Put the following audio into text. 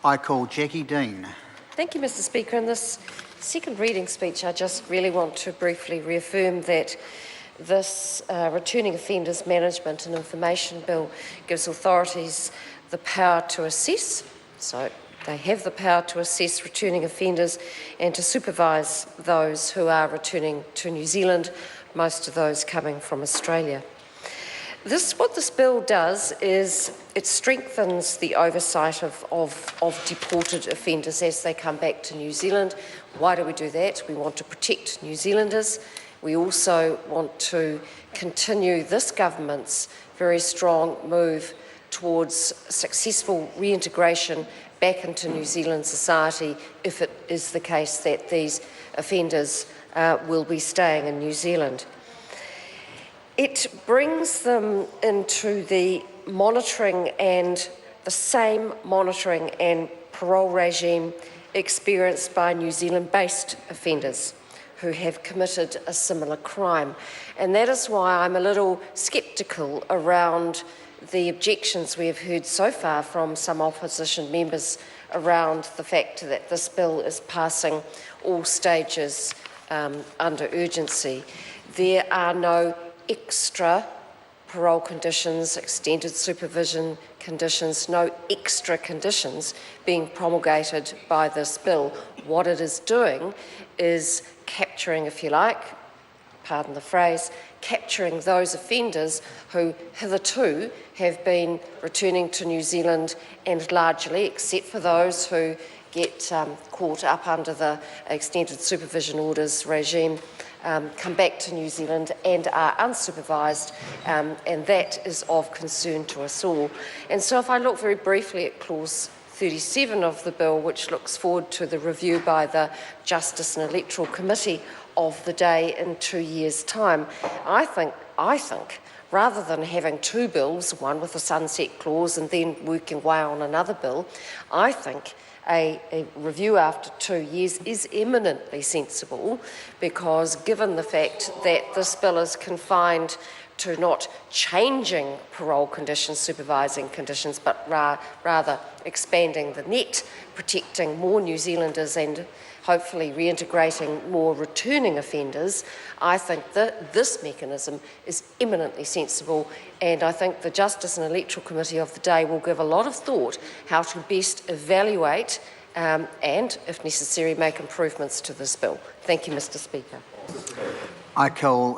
I call Jackie Dean. Thank you, Mr. Speaker. In this second reading speech, I just really want to briefly reaffirm that this Returning Offenders Management and Information Bill gives authorities the power to assess, so they have the power to assess returning offenders and to supervise those who are returning to New Zealand, most of those coming from Australia. What this bill does is it strengthens the oversight of deported offenders as they come back to New Zealand. Why do we do that? We want to protect New Zealanders. We also want to continue this government's very strong move towards successful reintegration back into New Zealand society if it is the case that these offenders will be staying in New Zealand. It brings them into the monitoring and the same monitoring and parole regime experienced by New Zealand-based offenders who have committed a similar crime. And that is why I'm a little sceptical around the objections we have heard so far from some opposition members around the fact that this bill is passing all stages under urgency. There are no extra parole conditions, extended supervision conditions, no extra conditions being promulgated by this bill. What it is doing is capturing, if you like, pardon the phrase, capturing those offenders who hitherto have been returning to New Zealand and largely, except for those who get caught up under the extended supervision orders regime, come back to New Zealand and are unsupervised, and that is of concern to us all. And so if I look very briefly at clause 37 of the bill, which looks forward to the review by the Justice and Electoral Committee of the day in 2 years' time, I think, rather than having two bills, one with a sunset clause and then working away on another bill, I think a review after 2 years is eminently sensible, because given the fact that this bill is confined to not changing parole conditions, supervising conditions, but rather expanding the net, protecting more New Zealanders and hopefully reintegrating more returning offenders, I think that this mechanism is eminently sensible, and I think the Justice and Electoral Committee of the day will give a lot of thought how to best evaluate and, if necessary, make improvements to this bill. Thank you, Mr. Speaker. I call